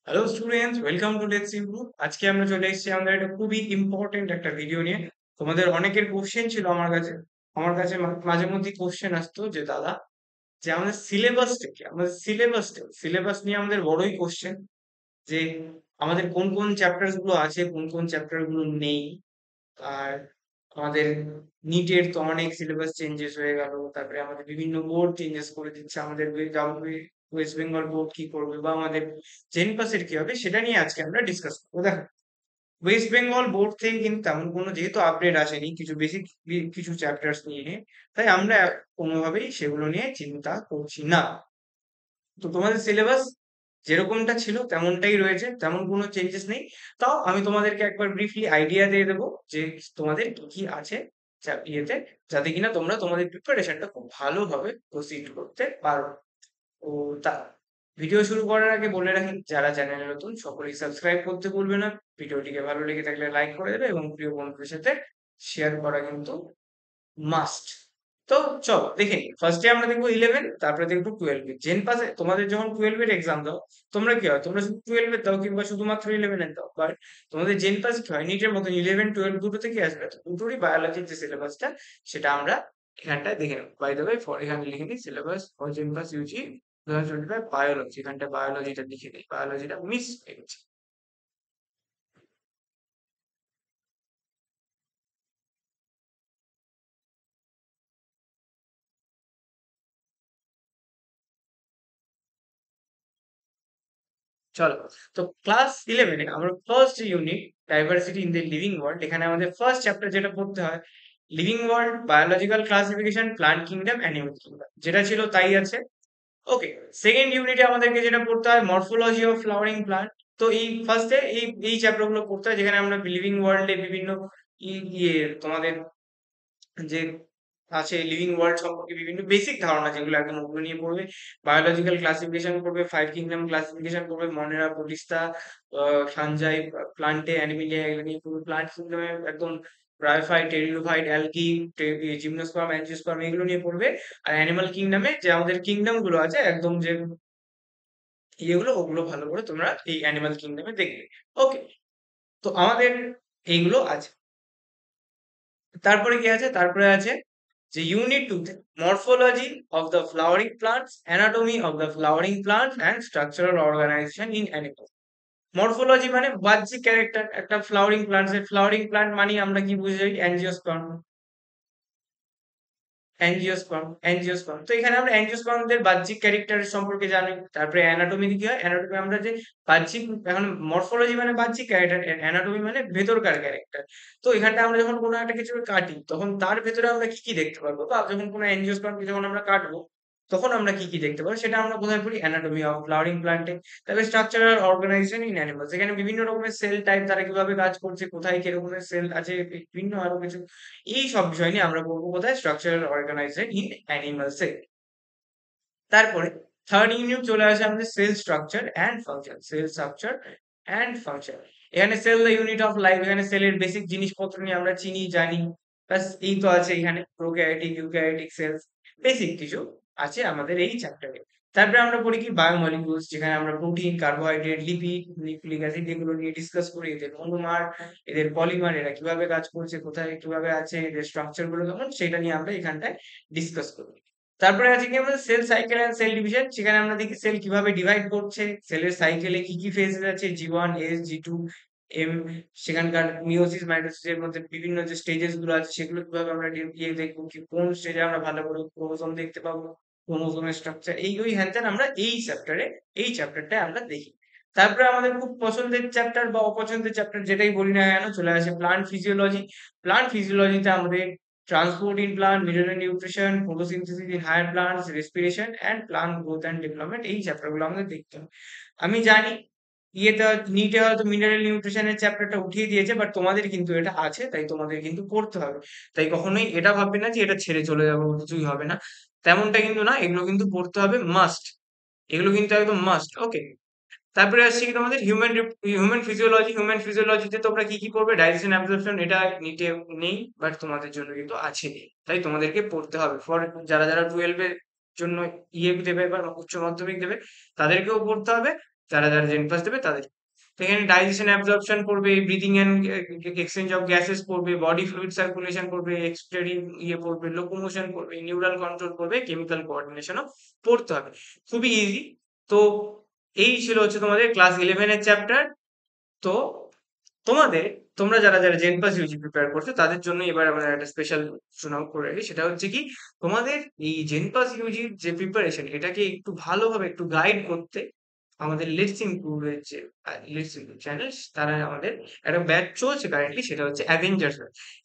Hello students, welcome to let's improve. আজকে আমরা চলে এসেছি আমাদের একটা খুবই ইম্পর্টেন্ট একটা ভিডিও নিয়ে। তোমাদের অনেকের কোশ্চেন ছিল আমার কাছে মাঝে মধ্যে কোশ্চেন আসতো যে দাদা, যে আমাদের সিলেবাসটা কি, আমাদের সিলেবাস নিয়ে আমাদের বড়ই কোশ্চেন, যে আমাদের কোন কোন চ্যাপ্টার্স গুলো আছে, কোন কোন চ্যাপ্টার গুলো নেই। আর আমাদের নিটের তো অনেক সিলেবাস চেঞ্জেস হয়ে গেল, তারপরে আমাদের বিভিন্ন বোর্ড চেঞ্জেস করে দিচ্ছে, আমাদের ওয়েস্ট বেঙ্গল বোর্ড কি করবে বা আমাদের জেনপাসের কি হবে, সেটা নিয়ে আজকে আমরা ডিসকাস করবো। দেখো, ওয়েস্ট বেঙ্গল বোর্ড থেকে কিন্তু তেমন কোনো যেহেতু আপডেট আসেনি কিছু বেসিক কিছু চ্যাপ্টার্স নিয়ে, তাই আমরা কোনোভাবেই সেগুলো নিয়ে চিন্তা করছি না। তো তোমাদের সিলেবাস যেরকমটা ছিল তেমনটাই রয়েছে, তেমন কোনো চেঞ্জেস নেই। তাও আমি তোমাদেরকে একবার ব্রিফলি আইডিয়া দিয়ে দেবো যে তোমাদের কি কি আছে ইয়েতে, যাতে কিনা তোমরা তোমাদের প্রিপারেশনটা খুব ভালোভাবে প্রসিড করতে পারো। ও তা ভিডিও শুরু করার আগে বলে রাখি, যারা চ্যানেলে নতুন সকলেই সাবস্ক্রাইব করতে ভুলবে না। ভিডিওটিকে ভালো লেগে থাকলে লাইক করে দেবে এবং প্রিয় বন্ধুদের সাথে শেয়ার করা কিন্তু মাস্ট। তো চলো দেখে নিই, ফার্স্টে আমরা দেখবো 11, তারপরে দেখবো 12। জেন পাসে তোমাদের যখন 12 এক্সাম দাও, তোমরা কি হয়, তোমরা শুধু 12 দাও কিংবা শুধুমাত্র 11 দাও, বাট তোমাদের জেন পাসে কি হয়, নিটের মতন 11 12 দুটো থেকে আসবে, তো দুটোরই বায়োলজির যে সিলেবাসটা সেটা আমরা এখানটায় দেখে নেবো। বাই দ্য ওয়ে, ফর এখানে লিখে নিই সিলেবাস ফর জেন পাস ইউজি 2025 বায়োলজি, এখানটা বায়োলজিটা লিখে দিই, বায়োলজিটা মিস হয়ে গেছে। চলো, তো ক্লাস 11-এ আমরা first unit diversity in the living world, এখানে আমাদের ফার্স্ট চ্যাপ্টার যেটা পড়তে হয়, living world, biological classification, plant kingdom, animal kingdom, যেটা ছিল তাই আছে। ওকে, সেকেন্ড ইউনিটে আমাদেরকে যেটা পড়তে হয়, মরফোলজি অফ ফ্লাওয়ারিং প্লান্ট। তো এই ফার্স্টে এই চ্যাপ্টার গুলো পড়তে হয়, যেখানে আমরা লিভিং ওয়ার্ল্ডে বিভিন্ন ইয়ে তোমাদের যে আছে, লিভিং ওয়ার্ল্ড সম্পর্কে বিভিন্ন বেসিক ধারণা যেগুলো একদম ওগুলো নিয়ে পড়বে। বায়োলজিক্যাল ক্লাসিফিকেশন করবে, ফাইভ কিংডম ক্লাসিফিকেশন করবে, মনেরা, প্রোটিস্টা, ফানজাই, প্লান্টে, অ্যানিমেলিয়া, এগুলো নিয়ে পড়বে। প্লান্ট কিংডমে একদম bryophyte, pteridophyte, algae, gymnosperm, angiosperm, এগুলো নিয়ে পড়বে। আর অ্যানিমাল কিংডমে যে আমাদের কিংডম গুলো আছে একদম, যে ইয়েগুলো, ওগুলো ভালো করে তোমরা এই অ্যানিমাল কিংডমে দেখবে। ওকে, তো আমাদের এইগুলো আছে। তারপরে কি আছে, তারপরে আছে যে ইউনিট 2 তে morphology of the flowering plants, anatomy of the flowering plants and structural organisation in animals. Morphology মানে বাহ্যিক ক্যারেক্টার একটা ফ্লাওয়ারিং প্লান্টস এর। ফ্লাওয়ারিং প্লান্ট মানে আমরা কি বুঝি, অ্যাঞ্জিওস্পার্ম, অ্যাঞ্জিওস্পার্ম। তো এখানে আমরা অ্যাঞ্জিওস্পার্মদের বাহ্যিক ক্যারেক্টার সম্পর্কে জানি। তারপরে অ্যানাটমি কি হয়, অ্যানাটমি আমরা যে বাহ্যিক, এখন মরফোলজি মানে বাহ্যিক ক্যারেক্টার, অ্যানাটমি মানে ভেতরকার ক্যারেক্টার। তো এখানটা আমরা যখন কোনো একটা কিছু কাটি, তখন তার ভেতরে আমরা কি কি দেখতে পারবো, বা যখন কোনো অ্যাঞ্জিওস্পার্মকে যখন আমরা কাটবো, তখন আমরা কি কি দেখতে পাবো, সেটা আমরা কোথায় পড়ি, অ্যানাটমি অফ ফ্লাওয়ারিং প্ল্যান্টে। তারপরে স্ট্রাকচারাল অর্গানাইজেশন ইন অ্যানিমালস, এখানে বিভিন্ন রকমের সেল টাইপ, তারা কিভাবে কাজ করছে, কোথায় কি রকমের সেল আছে, বিভিন্ন আরো কিছু এই সব বিষয় নিয়ে আমরা পড়বো কোথায়, স্ট্রাকচারাল অর্গানাইজেশন ইন অ্যানিমালস এ। তারপরে থার্ড ইউনিট চলে আসে আমাদের cell structure and function, cell structure and function. এখানে cell the unit of life, এখানে সেলের বেসিক জিনিসপত্র নিয়ে আমরা চিনি জানি। ব্যাস এই তো আছে এখানে, প্রোক্যারিওটিক ইউক্যারিওটিক সেলস, বেসিক কিছু আছে আমাদের এই চ্যাপ্টারে। তারপরে আমরা পড়ি কি, বায়োমলিকুলস, যেখানে আমরা protein, carbohydrate, lipid, nucleic acid, এগুলো নিয়ে ডিসকাস করি, এদের মনোমার, এদের পলিমার, এরা কিভাবে কাজ করছে, কোথায় কিভাবে আছে, এদের স্ট্রাকচার গুলো কেমন, সেটা নিয়ে আমরা এখানটায় ডিসকাস করি। তারপরে আছে কি আমাদের cell cycle and cell division, সেখানে আমরা দেখি সেল কিভাবে ডিভাইড করছে, সেলের সাইকেলে কি কি ফেজেস আছে, জি1, এস, জি2, এম, সেখানকার মিওসিস মাইটোসিস এর মধ্যে বিভিন্ন যে স্টেজেস গুলো আছে, সেগুলো কিভাবে আমরা ইয়ে দেখবো, কি কোন স্টেজে আমরা ভালো করে ক্রোমোসোম দেখতে পাবো, ক্রোমোসোমের স্ট্রাকচার, এই ওই হ্যান ত্যান আমরা এই চ্যাপ্টারে, এই চ্যাপ্টারটা আমরা দেখি। তারপরে আমাদের খুব পছন্দের চ্যাপ্টার বা অপছন্দের চ্যাপ্টার যেটাই বলি না কেন, চলে আসে প্লান্ট ফিজিওলজি। প্লান্ট ফিজিওলজিতে আমাদের transport in plant, mineral nutrition, photosynthesis in higher plants, respiration and plant growth and development, এই চ্যাপ্টার গুলো আমাদের দেখতে হবে। আমি জানি ইয়েতে নিটে হয়তো মিনারেল নিউট্রিশনের চ্যাপ্টারটা উঠিয়ে দিয়েছে, বাট তোমাদের কিন্তু এটা আছে, তাই তোমাদের কিন্তু পড়তে হবে। তাই কখনোই এটা ভাববে না যে এটা ছেড়ে চলে যাবো, কিছুই হবে না, তেমনটা কিন্তু না, এগুলো কিন্তু পড়তে হবে মাস্ট, এগুলো কিন্তু একদম মাস্ট। ওকে, তারপরে আসছে কি তোমাদের হিউম্যান ফিজিওলজিতে তোমরা কি কি পড়বে, ডাইজেশন, অ্যাবজর্পশন, এটা নিটে নেই, বাট তোমাদের জন্য কিন্তু আছে, তাই তোমাদেরকে পড়তে হবে। ফর যারা যারা 12 এর জন্য ইয়ে দেবে বা উচ্চ মাধ্যমিক দেবে, তাদেরকেও পড়তে হবে। যারা যারা জেন পাস দেবে তাদের। তো এখানে ডাইজেশন অ্যাবজর্পশন পড়বে, breathing and exchange of gases পড়বে, বডি ফ্লুইড সার্কুলেশন পড়বে, এক্সপিরেটরি পড়বে, লোকোমোশন পড়বে, নিউরাল কন্ট্রোল পড়বে, কেমিক্যাল কোঅর্ডিনেশনও পড়তে হবে। খুবই ইজি। তো এই ছিল হচ্ছে তোমাদের ক্লাস 11 এর চ্যাপ্টার। তো তোমাদের তোমরা যারা যারা জেন পাস ইউজি প্রিপেয়ার করছো তাদের জন্য এবার আমরা একটা স্পেশাল শোনাও করে রাখি, সেটা হচ্ছে কি তোমাদের এই জেন পাস ইউজির যে প্রিপারেশন এটাকে একটু ভালোভাবে একটু গাইড করতে আমাদের লেটস ইমপ্রুভের যে লেটস ইমপ্রুভ চ্যানেল, তারা আমাদের একটা ব্যাচ চলছে কারেন্টলি, সেটা হচ্ছে অ্যাভেঞ্জার্স।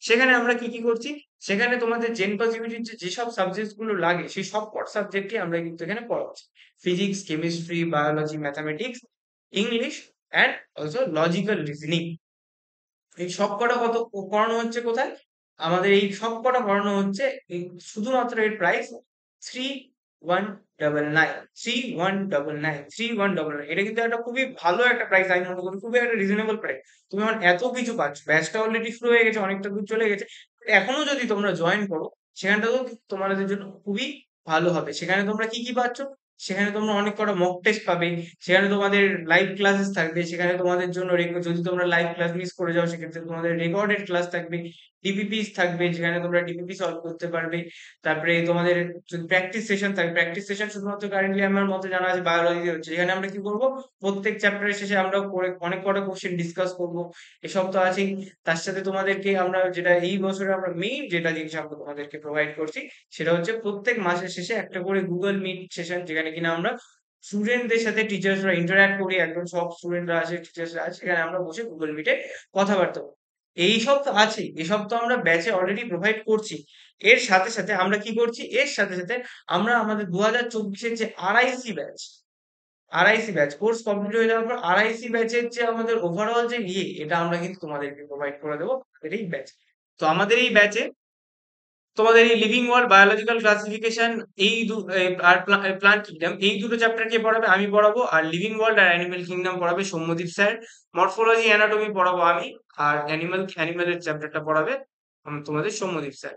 সেখানে আমরা কি কি করছি, সেখানে তোমাদের জেন পাস ইউজির যেসব সাবজেক্ট গুলো লাগে সেই সব সাবজেক্টই আমরা কিন্তু এখানে পড়াচ্ছি। Physics, chemistry, biology, mathematics, English and also logical reasoning. এই সবকটা কত পড়ানো হচ্ছে কোথায়? আমাদের এই সবকটা পড়ানো হচ্ছে এই শুধুমাত্র এর প্রাইস 3199, 3199 এটা কিন্তু একটা খুবই ভালো একটা প্রাইস, আমি মনে করি খুবই একটা রিজনেবল প্রাইস। তুমি এখন এত কিছু পাচ্ছ, ব্যাচটা অলরেডি শুরু হয়ে গেছে, অনেকটা দূর চলে গেছে, but এখনো যদি তোমরা জয়েন করো সেখানটাও তোমাদের জন্য খুবই ভালো হবে। সেখানে তোমরা কি কি পাচ্ছ, সেখানে তোমরা অনেক কটা মক টেস্ট পাবে, সেখানে তোমাদের লাইভ ক্লাসেস থাকবে, সেখানে তোমাদের জন্য যদি তোমরা লাইভ ক্লাস মিস করে যাও সেক্ষেত্রে তোমাদের রেকর্ডেড ক্লাস থাকবে, ডিপিপিস থাকবে যেখানে তোমরা ডিপিপি সলভ করতে পারবে। তারপরে তোমাদের যদি প্র্যাকটিস সেশন থাকে, প্র্যাকটিস সেশন শুধুমাত্র কারেন্টলি আমার মতে জানা আছে বায়োলজিতে হচ্ছে, যেখানে আমরা কি করব, প্রত্যেক চ্যাপ্টারের শেষে আমরা অনেক কটা কোশ্চেন ডিসকাস করব। এসব তো আছেই। তার সাথে তোমাদেরকে আমরা যেটা এই বছরে আমরা মেইন যেটা জিনিস আমরা তোমাদেরকে প্রোভাইড করছি, সেটা হচ্ছে প্রত্যেক মাসের শেষে একটা করে গুগল মিট সেশন, যেখানে কিনা আমরা স্টুডেন্টদের সাথে টিচার্সরা ইন্টারঅ্যাক্ট করি, একদম সব স্টুডেন্টরা আসে, টিচার্সরা আসে, সেখানে আমরা বসে গুগল মিটে কথাবার্তা বলি। এইসব তো আছেই, এসব তো আমরা ব্যাচে অলরেডি প্রোভাইড করছি। এর সাথে সাথে আমরা কি করছি, এর সাথে সাথে আমরা আমাদের 2024-এর যে আরআইসি ব্যাচ কোর্স কমপ্লিট হয়ে যাওয়ার পর আরআইসি ব্যাচের যে আমাদের ওভারঅল যে এটা আমরা কিন্তু তোমাদেরকে প্রোভাইড করে দেবো আমাদের এই ব্যাচ। তো আমাদের এই ব্যাচে তোমাদের এই লিভিং ওয়ার্ল্ড, বায়োলজিক্যাল ক্লাসিফিকেশন, এই আর প্লান্ট কিংডম, এই দুটো চ্যাপ্টার কে পড়াবে, আমি পড়াবো। আর লিভিং ওয়ার্ল্ড আর অ্যানিমেল কিংডম পড়াবে সৌম্যদীপ স্যার। মরফোলজি, অ্যানাটমি পড়াবো আমি। আর অ্যানিমেলের চ্যাপ্টারটা পড়াবে তোমাদের Soumyadip sir.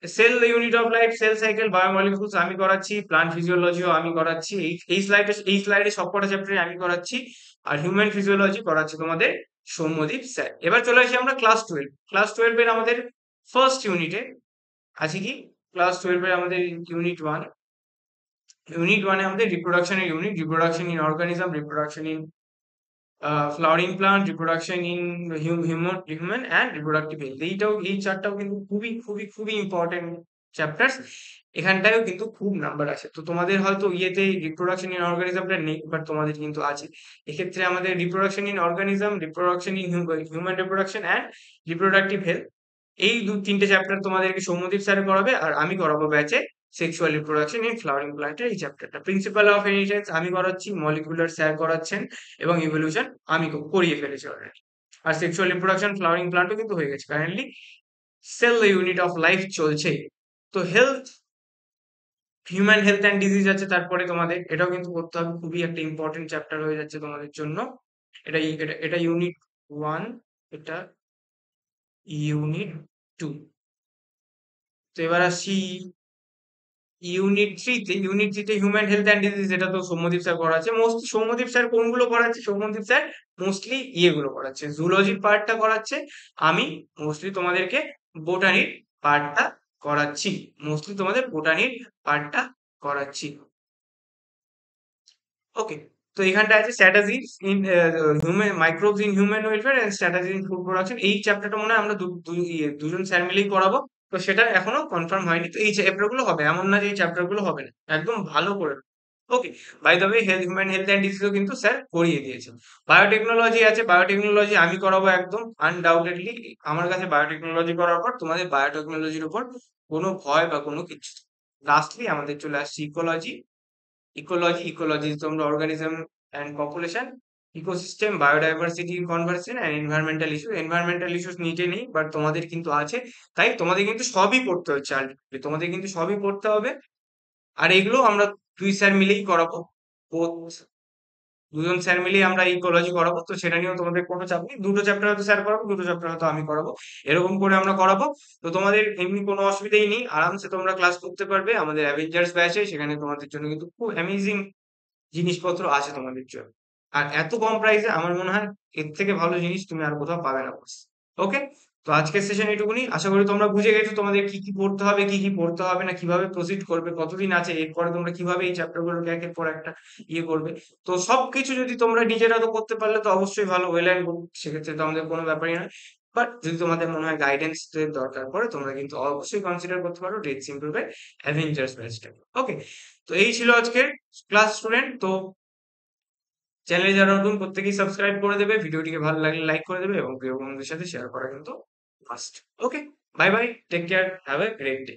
Cell unit of life, cell cycle, biomolecules আমি করাচ্ছি, প্লান্ট ফিজিওলজিও আমি করাচ্ছি। এই স্লাইডে সবকটা চ্যাপ্টারে আমি করাচ্ছি। আর হিউম্যান ফিজিওলজি করাচ্ছি তোমাদের সৌম্যদীপ স্যার। এবার চলে আসি আমরা ক্লাস 12 এর আমাদের ফার্স্ট ইউনিটে আছে কি, ক্লাস 12 এর আমাদের ইউনিট 1 আমাদের রিপ্রোডাকশনের unit, reproduction in organism, reproduction in flowering plant, reproduction in human and reproductive health. এই চারটাও কিন্তু খুবই খুবই খুবই ইম্পর্টেন্ট চ্যাপ্টার্স। এখানটায়ও কিন্তু খুব নাম্বার আছে। তো তোমাদের হয়তো রিপ্রোডাকশন ইন অর্গানিজমটা নেই, বাট তোমাদের কিন্তু আছে। এক্ষেত্রে আমাদের reproduction in organism, reproduction in human reproduction and reproductive health, এই তিনটে চ্যাপ্টার তোমাদেরকে সৌম্যদীপ স্যার করাবে। আর আমি করাবো ব্যাচে সেক্সুয়াল রিপ্রোডাকশন ইন ফ্লাওয়ারিং প্লান্টের এই চ্যাপ্টারটা। প্রিন্সিপাল অফ ইনহেরিটেন্স আমি করাচ্ছি, মলিকুলার স্যার করাচ্ছেন, এবং ইভলিউশন আমি করিয়ে ফেলেছি অলরেডি। আর সেক্সুয়াল রিপ্রোডাকশন ফ্লাওয়ারিং প্লান্টও কিন্তু হয়ে গেছে currently. Cell unit of life চলছে। তো health, human health and disease আছে, তারপরে তোমাদের এটাও কিন্তু করতে হবে, খুবই একটা ইম্পর্টেন্ট চ্যাপ্টার হয়ে যাচ্ছে তোমাদের জন্য। এটা ইউনিট 1, এটা ইউনিট 2। তো এবার আসি ইউনিট 3 তে হিউম্যান হেলথ অ্যান্ড ডিজিজ, এটা তো সৌম্যদীপ স্যার করাচ্ছে মোস্টলি। সৌম্যদীপ স্যার কোনগুলো করাচ্ছে, সৌম্যদীপ স্যার মোস্টলি ইয়েগুলো করাচ্ছে, জুলজির পার্টটা করাচ্ছে। আমি মোস্টলি তোমাদেরকে বোটানির পার্টটা করাচ্ছি, ওকে। তো এখানটা আছে strategies in human microbes in human welfare and strategy in food production. এই চ্যাপ্টারটা মনে হয় আমরা দুজন স্যার মিলেই করাবো। তো সেটা এখনো কনফার্ম হয়নি। তো এই চ্যাপ্টার গুলো হবে, এমন না যে এই চ্যাপ্টার গুলো হবে না, একদম ভালো করে। Okay. By the way, human health and ডিজিজও কিন্তু স্যার করিয়ে দিয়েছে। বায়োটেকনোলজি আছে, বায়োটেকনোলজি আমি করাবো একদম আনডাউটেডলি। আমার কাছে বায়োটেকনোলজি করার পর তোমাদের বায়োটেকনোলজির উপর কোনো ভয় বা কোনো কিছু। লাস্টলি আমাদের চলে আসছে ইকোলজি তোমরা organism and population, ecosystem, biodiversity, conversion and environmental issues নিটে নেই, বাট তোমাদের কিন্তু আছে। তাই তোমাদের কিন্তু সবই পড়তে হচ্ছে, আলটিমেটলি তোমাদের কিন্তু সবই পড়তে হবে। আর এগুলো আমরা দুই স্যার মিলেই করাবো, বোথ দুজন স্যার মিলেই আমরা ইকোলজি করাবো। তো সেটা নিয়েও তোমাদের কোনো চাপ নেই, দুটো চ্যাপ্টার হয়তো স্যার করাবো, দুটো চ্যাপ্টার হয়তো আমি করাবো, এরকম করে আমরা করাবো। তো তোমাদের এমনি কোনো অসুবিধাই নেই, আরামসে তোমরা ক্লাস করতে পারবে আমাদের অ্যাভেঞ্জার্স ব্যাচে। সেখানে তোমাদের জন্য কিন্তু খুব অ্যামেজিং জিনিসপত্র আছে তোমাদের জন্য। আর এত কম প্রাইসে আমার মনে হয় এর থেকে ভালো জিনিস তুমি আর কোথাও পাবে না বস। ওকে, তো আজকের সেশন এটুকুনি। আশা করি তোমরা বুঝে গেছো তোমাদের কি কি পড়তে হবে, কি কি পড়তে হবে না, কিভাবে প্রসিড করবে, কতদিন আছে, এরপরে তোমরা কিভাবে এই চ্যাপ্টার গুলোকে একের পর একটা করবে। তো সবকিছু যদি তোমরা নিজেরা তো করতে পারলে তো অবশ্যই ভালো, ওয়েল অ্যান্ড গুড, সেক্ষেত্রে তো আমাদের কোনো ব্যাপারই না। বাট যদি তোমাদের মনে হয় গাইডেন্স এর দরকার পড়ে, তোমরা কিন্তু অবশ্যই কনসিডার করতে পারো রেড সিম্পলের অ্যাভেঞ্জার্স ব্যাচটাকে। ওকে, তো এই ছিল আজকের ক্লাস স্টুডেন্ট। তো চ্যানেলে যারা নতুন প্রত্যেকেই সাবস্ক্রাইব করে দেবে, ভিডিওটিকে ভালো লাগলে লাইক করে দেবে এবং প্রিয় বন্ধুদের সাথে শেয়ার করা কিন্তু must. Okay, bye bye, take care, have a great day.